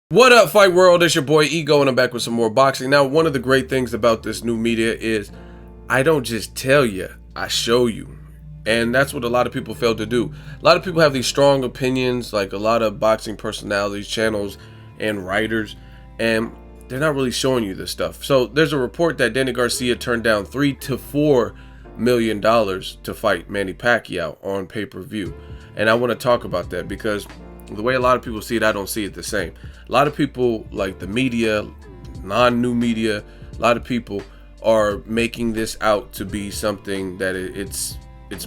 What up, Fight World? It's your boy Ego, and I'm back with some more boxing. Now, one of the great things about this new media is I don't just tell you, I show you. And that's what a lot of people fail to do. A lot of people have these strong opinions, like a lot of boxing personalities, channels, and writers, and they're not really showing you this stuff. So there's a report that Danny Garcia turned down $3 to $4 million to fight Manny Pacquiao on pay-per-view. And I want to talk about that because the way a lot of people see it, I don't see it the same. A lot of people, like the media, non-new media, a lot of people are making this out to be something that it's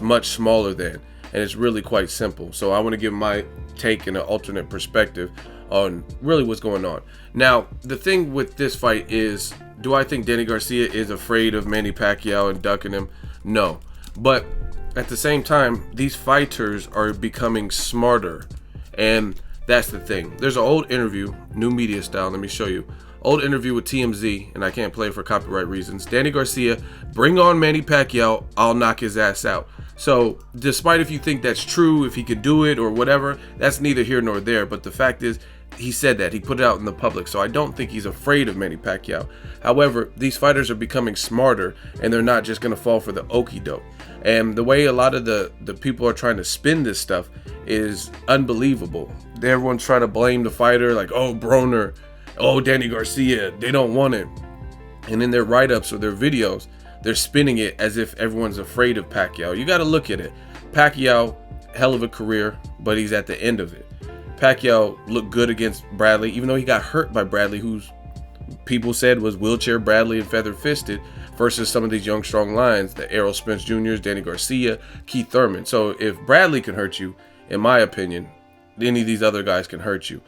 much smaller than, and it's really quite simple. So I want to give my take and an alternate perspective on really what's going on. Now, the thing with this fight is, do I think Danny Garcia is afraid of Manny Pacquiao and ducking him? No. But at the same time, these fighters are becoming smarter. And that's the thing. There's an old interview, new media style, let me show you. Old interview with TMZ, and I can't play it for copyright reasons. Danny Garcia, bring on Manny Pacquiao, I'll knock his ass out. So, despite if you think that's true, if he could do it or whatever, that's neither here nor there. But the fact is, he said that. He put it out in the public. So I don't think he's afraid of Manny Pacquiao. However, these fighters are becoming smarter, and they're not just going to fall for the okie doke. And the way a lot of the people are trying to spin this stuff is unbelievable. Everyone's trying to blame the fighter, like, oh, Broner, oh, Danny Garcia, they don't want it. And in their write-ups or their videos, they're spinning it as if everyone's afraid of Pacquiao. You got to look at it. Pacquiao, hell of a career, but he's at the end of it. Pacquiao looked good against Bradley, even though he got hurt by Bradley, who's people said was wheelchair Bradley and feather-fisted, versus some of these young, strong lions, the Errol Spence Jr.'s, Danny Garcia, Keith Thurman. So if Bradley can hurt you, in my opinion, any of these other guys can hurt you.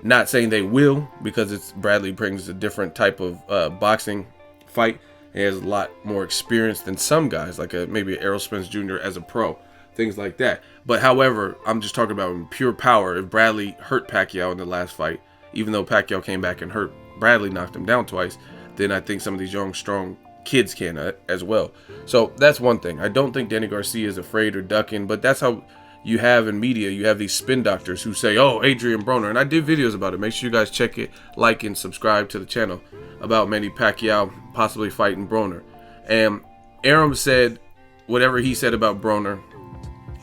Not saying they will, because Bradley brings a different type of boxing fight. He has a lot more experience than some guys, like maybe Errol Spence Jr. as a pro, things like that. But however, I'm just talking about pure power. If Bradley hurt Pacquiao in the last fight, even though Pacquiao came back and hurt Bradley, knocked him down twice, then I think some of these young, strong kids can as well. So that's one thing. I don't think Danny Garcia is afraid or ducking, but that's how you have in media, you have these spin doctors who say, oh, Adrian Broner, and I did videos about it. Make sure you guys check it, like and subscribe to the channel about Manny Pacquiao possibly fighting Broner. And Arum said whatever he said about Broner,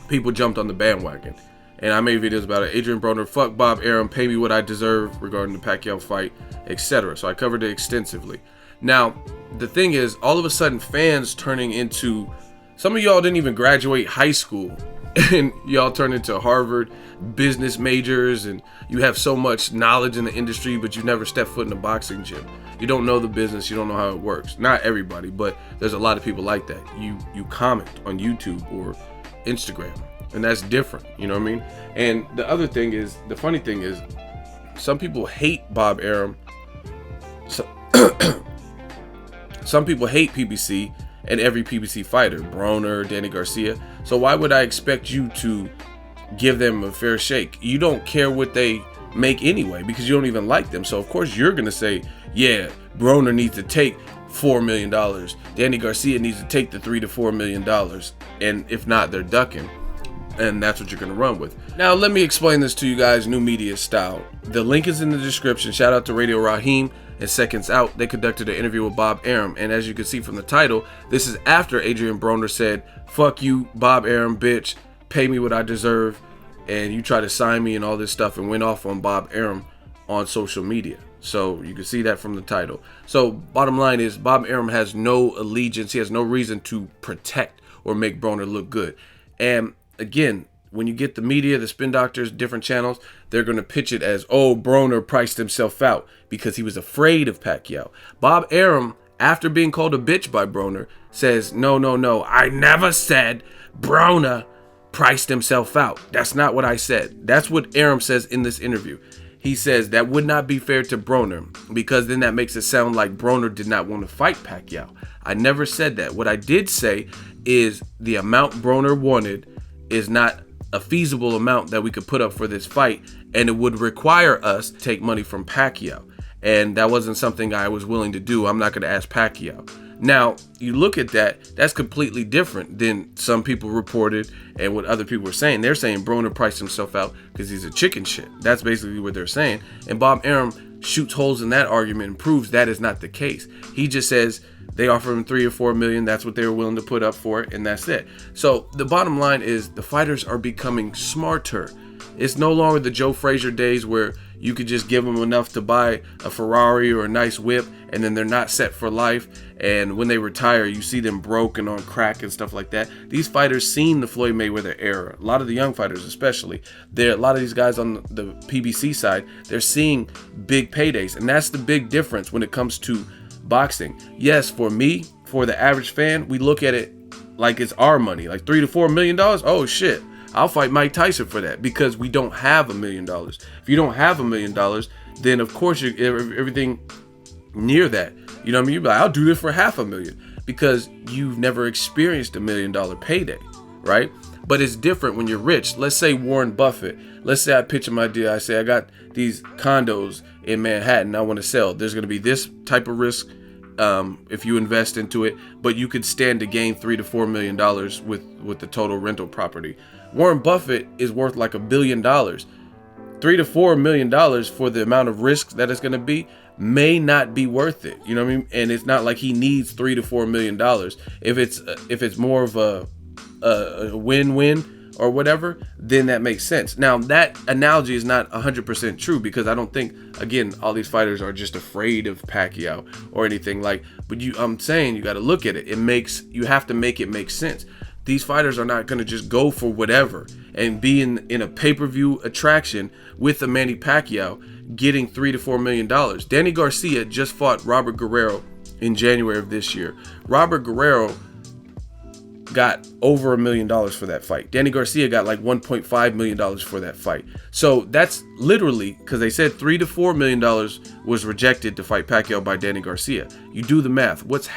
people jumped on the bandwagon. And I made videos about it. Adrian Broner, fuck Bob Arum, pay me what I deserve regarding the Pacquiao fight, etc. So I covered it extensively. Now, the thing is, all of a sudden, fans turning into, some of y'all didn't even graduate high school, and y'all turned into Harvard business majors, and you have so much knowledge in the industry, but you never stepped foot in a boxing gym. You don't know the business, you don't know how it works. Not everybody, but there's a lot of people like that. You comment on YouTube or Instagram, and that's different, you know what I mean? And the other thing is, the funny thing is, some people hate Bob Arum. Some people hate PBC and every PBC fighter, Broner, Danny Garcia. So why would I expect you to give them a fair shake? You don't care what they make anyway, because you don't even like them. So of course you're gonna say, yeah, Broner needs to take $4 million. Danny Garcia needs to take the $3 to $4 million. And if not, they're ducking. And that's what you're gonna run with. Now let me explain this to you guys, new media style. The link is in the description. Shout out to Radio Raheem. And seconds out, they conducted an interview with Bob Arum. And as you can see from the title, this is after Adrian Broner said, fuck you, Bob Arum, bitch, pay me what I deserve, and you try to sign me and all this stuff, and went off on Bob Arum on social media. So you can see that from the title. So bottom line is, Bob Arum has no allegiance. He has no reason to protect or make Broner look good. And again, when you get the media, the spin doctors, different channels, they're going to pitch it as, oh, Broner priced himself out because he was afraid of Pacquiao. Bob Arum, after being called a bitch by Broner, says, no, I never said Broner priced himself out. That's not what I said. That's what Arum says in this interview. He says that would not be fair to Broner, because then that makes it sound like Broner did not want to fight Pacquiao. I never said that. What I did say is the amount Broner wanted is not a feasible amount that we could put up for this fight, and it would require us to take money from Pacquiao, and that wasn't something I was willing to do. I'm not going to ask Pacquiao. Now, you look at that, that's completely different than some people reported and what other people were saying. They're saying Broner priced himself out because he's a chicken shit. That's basically what they're saying. And Bob Arum shoots holes in that argument and proves that is not the case. He just says they offer him 3 or 4 million. That's what they were willing to put up for it, and that's it. So the bottom line is the fighters are becoming smarter. It's no longer the Joe Frazier days where you could just give them enough to buy a Ferrari or a nice whip, and then they're not set for life. And when they retire, you see them broken on crack and stuff like that. These fighters seen the Floyd Mayweather era. A lot of the young fighters, especially, a lot of these guys on the PBC side, they're seeing big paydays, and that's the big difference when it comes to boxing. Yes, for me, for the average fan, we look at it like it's our money, like $3 to $4 million. Oh shit, I'll fight Mike Tyson for that, because we don't have $1 million. If you don't have $1 million, then of course everything near that, you know what I mean? You're like, I'll do this for $500,000, because you've never experienced $1 million payday, right? But it's different when you're rich. Let's say Warren Buffett. Let's say I pitch him my deal. I say I got these condos in Manhattan I want to sell. There's going to be this type of risk if you invest into it, but you could stand to gain $3 to $4 million with the total rental property. Warren Buffett is worth like $1 billion. $3 to $4 million for the amount of risk that it's going to be may not be worth it. You know what I mean? And it's not like he needs $3 to $4 million. If it's more of a win-win or whatever, then that makes sense. Now, that analogy is not 100% true, because I don't think, again, all these fighters are just afraid of Pacquiao or anything like, but I'm saying you got to look at it. You have to make it make sense. These fighters are not going to just go for whatever and be in a pay-per-view attraction with a Manny Pacquiao getting $3 to $4 million. Danny Garcia just fought Robert Guerrero in January of this year. Robert Guerrero got over $1 million for that fight. Danny Garcia got like $1.5 million for that fight. So that's literally, because they said $3 to $4 million was rejected to fight Pacquiao by Danny Garcia. You do the math. What's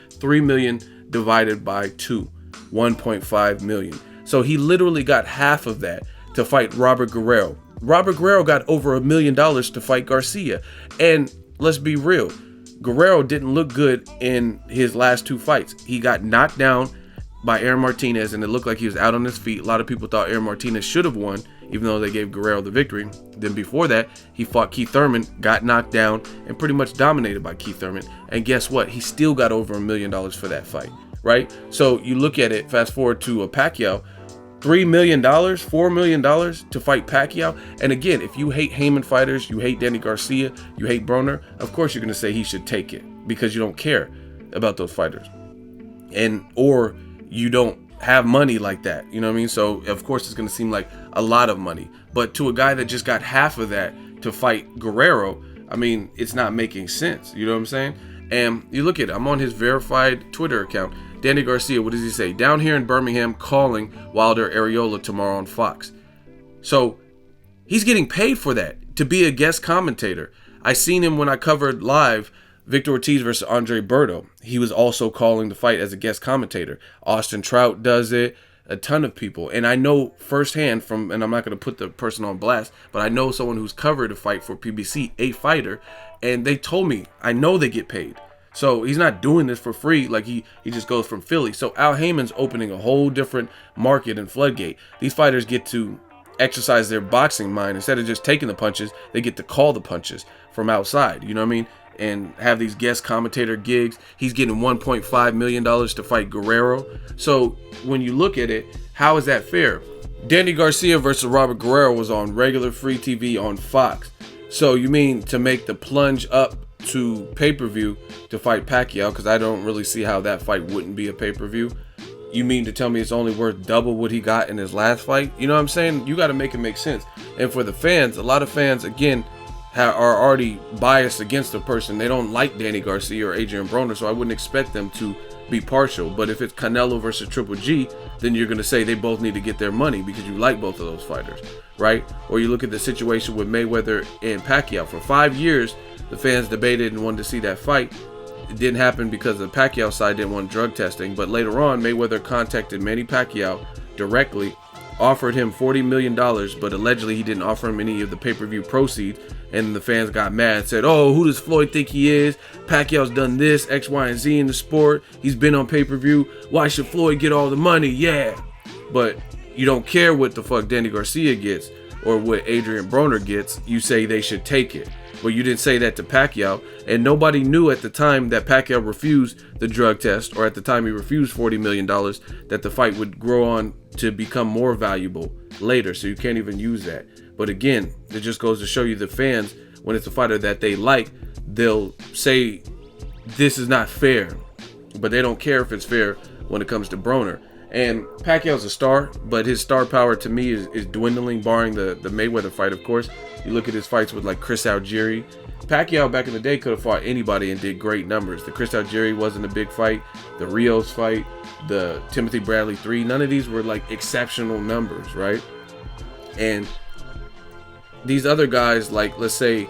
3 million divided by 2? 1.5 million. So he literally got half of that to fight Robert Guerrero. Robert Guerrero got over $1 million to fight Garcia. And let's be real, Guerrero didn't look good in his last 2 fights. He got knocked down by Aaron Martinez, and it looked like he was out on his feet. A lot of people thought Aaron Martinez should have won, even though they gave Guerrero the victory. Then before that, he fought Keith Thurman, got knocked down, and pretty much dominated by Keith Thurman. And guess what? He still got over $1 million for that fight, right? So you look at it, fast forward to a Pacquiao, $3 million, $4 million to fight Pacquiao. And again, if you hate Heyman fighters, you hate Danny Garcia, you hate Broner, of course you're going to say he should take it, because you don't care about those fighters. Or you don't have money like that, you know what I mean? So of course it's going to seem like a lot of money. But to a guy that just got half of that to fight Guerrero, I mean, it's not making sense, you know what I'm saying? And you look at it, I'm on his verified Twitter account. Danny Garcia, what does he say? Down here in Birmingham, calling Wilder Areola tomorrow on Fox. So he's getting paid for that, to be a guest commentator. I seen him when I covered live Victor Ortiz versus Andre Berto. He was also calling the fight as a guest commentator. Austin Trout does it, a ton of people. And I know firsthand from, and I'm not going to put the person on blast, but I know someone who's covered a fight for PBC, a fighter, and they told me, I know they get paid. So he's not doing this for free, like he just goes from Philly. So Al Heyman's opening a whole different market and floodgate. These fighters get to exercise their boxing mind. Instead of just taking the punches, they get to call the punches from outside, you know what I mean? And have these guest commentator gigs. He's getting $1.5 million to fight Guerrero. So when you look at it, how is that fair? Danny Garcia versus Robert Guerrero was on regular free TV on Fox. So you mean to make the plunge up to pay-per-view to fight Pacquiao, because I don't really see how that fight wouldn't be a pay-per-view. You mean to tell me it's only worth double what he got in his last fight? You know what I'm saying? You got to make it make sense. And for the fans, a lot of fans, again, are already biased against the person. They don't like Danny Garcia or Adrian Broner, so I wouldn't expect them to be partial. But if it's Canelo versus Triple G, then you're going to say they both need to get their money because you like both of those fighters, right? Or you look at the situation with Mayweather and Pacquiao. For 5 years, the fans debated and wanted to see that fight. It didn't happen because the Pacquiao side didn't want drug testing. But later on, Mayweather contacted Manny Pacquiao directly, offered him $40 million, but allegedly he didn't offer him any of the pay-per-view proceeds and the fans got mad and said, oh, who does Floyd think he is? Pacquiao's done this, X, Y, and Z in the sport. He's been on pay-per-view. Why should Floyd get all the money? Yeah. But you don't care what the fuck Danny Garcia gets or what Adrian Broner gets. You say they should take it. But you didn't say that to Pacquiao. And nobody knew at the time that Pacquiao refused the drug test, or at the time he refused $40 million, that the fight would grow on to become more valuable later. So you can't even use that. But again, it just goes to show you the fans, when it's a fighter that they like, they'll say this is not fair. But they don't care if it's fair when it comes to Broner. And Pacquiao's a star, but his star power to me is dwindling, barring the Mayweather fight, of course. You look at his fights with like Chris Algieri. Pacquiao back in the day could have fought anybody and did great numbers. The Chris Algieri wasn't a big fight. The Rios fight, the Timothy Bradley 3, none of these were like exceptional numbers, right? And these other guys, like let's say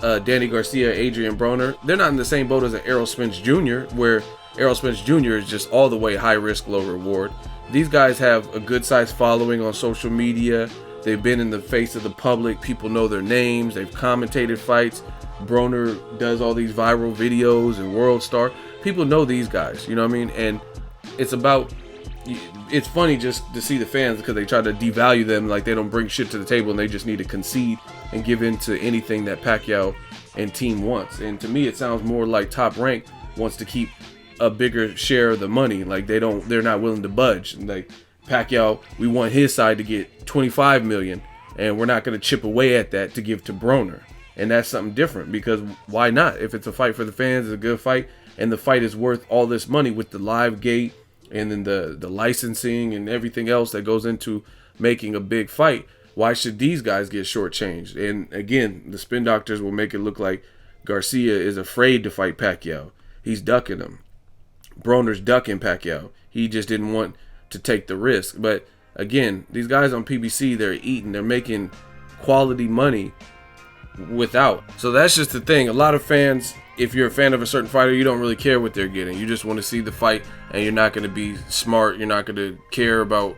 Danny Garcia, Adrian Broner, they're not in the same boat as an Errol Spence Jr., where Errol Spence Jr. is just all the way high risk, low reward. These guys have a good sized following on social media. They've been in the face of the public. People know their names. They've commentated fights. Broner does all these viral videos and World Star. People know these guys, you know what I mean? And it's funny just to see the fans, because they try to devalue them like they don't bring shit to the table and they just need to concede and give in to anything that Pacquiao and team wants. And to me, it sounds more like Top Rank wants to keep a bigger share of the money. Like they're not willing to budge. Like Pacquiao, we want his side to get 25 million, and we're not going to chip away at that to give to Broner. And that's something different, because why not? If it's a fight for the fans, it's a good fight, and the fight is worth all this money with the live gate and then the licensing and everything else that goes into making a big fight. Why should these guys get shortchanged? And again, the spin doctors will make it look like Garcia is afraid to fight Pacquiao. He's ducking him. Broner's ducking Pacquiao. He just didn't want to take the risk. But again, these guys on PBC, they're eating, they're making quality money without. So that's just the thing. A lot of fans, if you're a fan of a certain fighter, you don't really care what they're getting. You just want to see the fight, and you're not going to be smart. You're not going to care about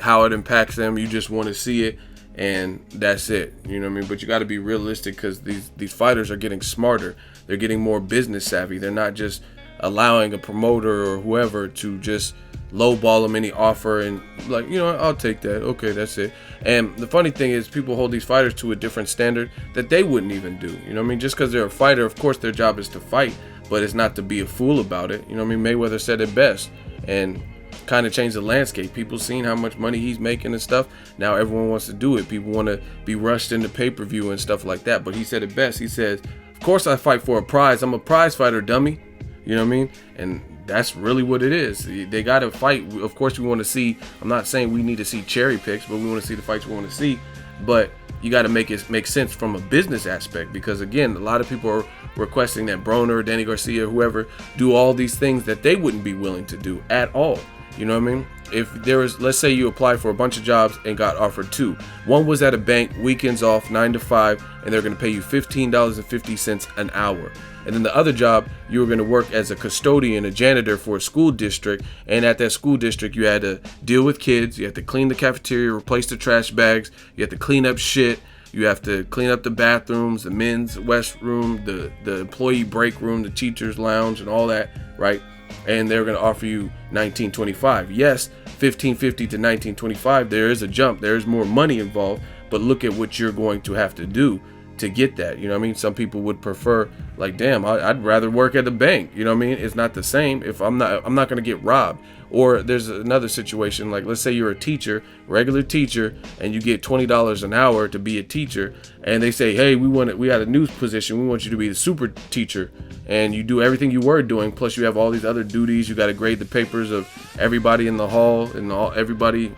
how it impacts them. You just want to see it, and that's it. You know what I mean? But you got to be realistic, because these fighters are getting smarter. They're getting more business savvy. They're not just allowing a promoter or whoever to just lowball them any offer and like, you know, I'll take that. Okay, that's it. And the funny thing is, people hold these fighters to a different standard that they wouldn't even do. You know what I mean? Just because they're a fighter, of course their job is to fight, but it's not to be a fool about it. You know what I mean? Mayweather said it best and kind of changed the landscape. People seen how much money he's making and stuff. Now everyone wants to do it. People want to be rushed into pay-per-view and stuff like that. But he said it best. He says, of course I fight for a prize. I'm a prize fighter, dummy. You know what I mean? And that's really what it is. They got to fight. Of course, we want to see, I'm not saying we need to see cherry picks, but we want to see the fights we want to see. But you got to make it make sense from a business aspect, because again, a lot of people are requesting that Broner, Danny Garcia, whoever, do all these things that they wouldn't be willing to do at all. You know what I mean? If there was, let's say you applied for a bunch of jobs and got offered two. One was at a bank, weekends off, 9 to 5, and they're going to pay you $15.50 an hour. And then the other job, you were going to work as a custodian, a janitor for a school district. And at that school district, you had to deal with kids. You had to clean the cafeteria, replace the trash bags. You had to clean up shit. You have to clean up the bathrooms, the men's restroom, the employee break room, the teacher's lounge, and all that, right? And they're going to offer you $19.25. Yes, $15.50 to $19.25. There is a jump. There is more money involved. But look at what you're going to have to do to get that. You know what I mean? Some people would prefer, like, damn, I'd rather work at the bank. You know what I mean? It's not the same. If I'm not going to get robbed. Or there's another situation, like let's say you're a teacher, regular teacher, and you get $20 an hour to be a teacher, and they say, hey, we had a new position, we want you to be the super teacher, and you do everything you were doing, plus you have all these other duties. You got to grade the papers of everybody in the hall and everybody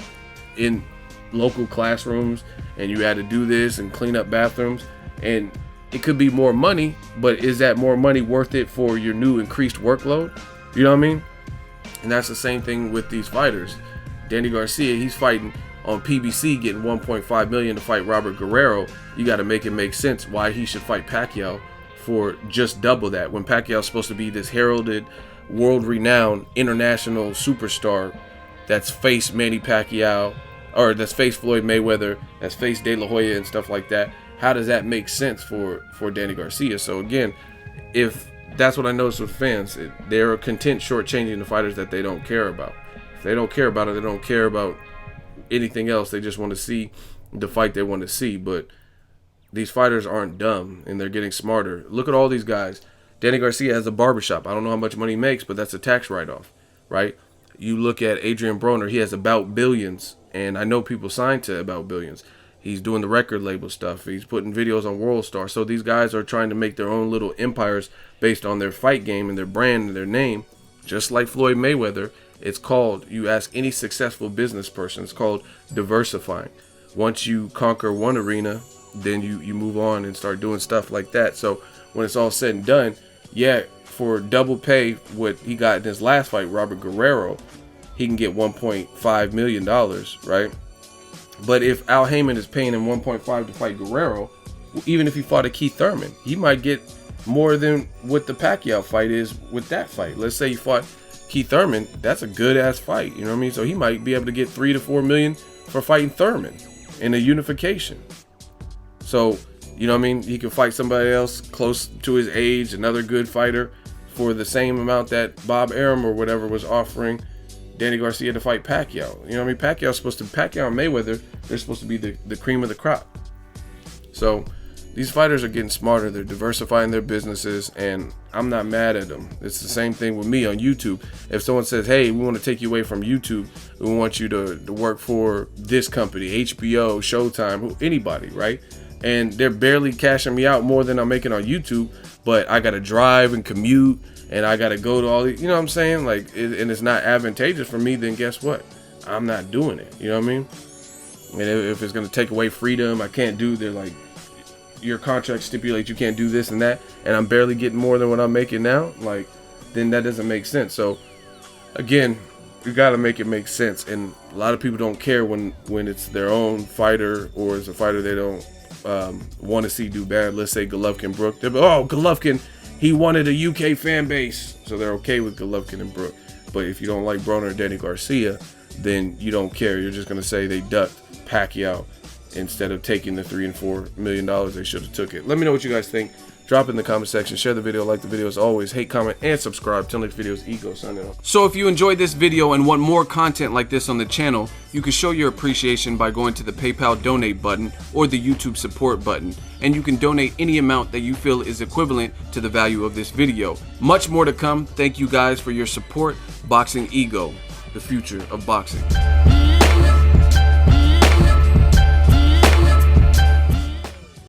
in local classrooms, and you had to do this and clean up bathrooms. And it could be more money, but is that more money worth it for your new increased workload? You know what I mean? And that's the same thing with these fighters. Danny Garcia, he's fighting on PBC, getting $1.5 million to fight Robert Guerrero. You got to make it make sense why he should fight Pacquiao for just double that, when Pacquiao's supposed to be this heralded, world-renowned international superstar that's faced Manny Pacquiao, or that's faced Floyd Mayweather, that's faced De La Hoya and stuff like that. how does that make sense for Danny Garcia? So again, if that's what I notice with fans, they're content shortchanging the fighters that they don't care about. If they don't care about it, they don't care about anything else. They just want to see the fight they want to see. But these fighters aren't dumb, and they're getting smarter. Look at all these guys. Danny Garcia has a barbershop. I don't know how much money he makes, but that's a tax write-off, right? You look at Adrian Broner. He has About Billions, and I know people signed to About Billions. He's doing the record label stuff. He's putting videos on World Star. So these guys are trying to make their own little empires based on their fight game and their brand and their name. Just like Floyd Mayweather, it's called, you ask any successful business person, it's called diversifying. Once you conquer one arena, then you move on and start doing stuff like that. So when it's all said and done, yeah, for double pay what he got in his last fight, Robert Guerrero, he can get $1.5 million, right? But if Al Heyman is paying him 1.5 to fight Guerrero, even if he fought a Keith Thurman, he might get more than what the Pacquiao fight is with that fight. Let's say he fought Keith Thurman, that's a good ass fight, you know what I mean? So he might be able to get 3 to 4 million for fighting Thurman in a unification. So, you know what I mean? He can fight somebody else close to his age, another good fighter, for the same amount that Bob Arum or whatever was offering Danny Garcia to fight Pacquiao. You know what I mean? Pacquiao and Mayweather, they're supposed to be the cream of the crop. So these fighters are getting smarter. They're diversifying their businesses, and I'm not mad at them. It's the same thing with me on YouTube. If someone says, hey, we want to take you away from YouTube, we want you to work for this company, HBO, Showtime, anybody, right? And they're barely cashing me out more than I'm making on YouTube, but I got to drive and commute, and I got to go to all these, you know what I'm saying? Like, and it's not advantageous for me, then guess what? I'm not doing it. You know what I mean? And if it's going to take away freedom, I can't do, they're like, your contract stipulates you can't do this and that, and I'm barely getting more than what I'm making now, like, then that doesn't make sense. So again, you got to make it make sense. And a lot of people don't care when it's their own fighter, or it's a fighter they don't want to see do bad. Let's say Golovkin Brook. Oh, Golovkin, he wanted a UK fan base, so they're okay with Golovkin and Brook. But if you don't like Broner or Danny Garcia, then you don't care. You're just going to say they ducked Pacquiao instead of taking the $3 and $4 million they should have took it. Let me know what you guys think. Drop it in the comment section. Share the video, like the video as always. Hate, comment, and subscribe. Till next videos, Ego signing off. So if you enjoyed this video and want more content like this on the channel, you can show your appreciation by going to the PayPal donate button or the YouTube support button. And you can donate any amount that you feel is equivalent to the value of this video. Much more to come. Thank you guys for your support. Boxing Ego, the future of boxing.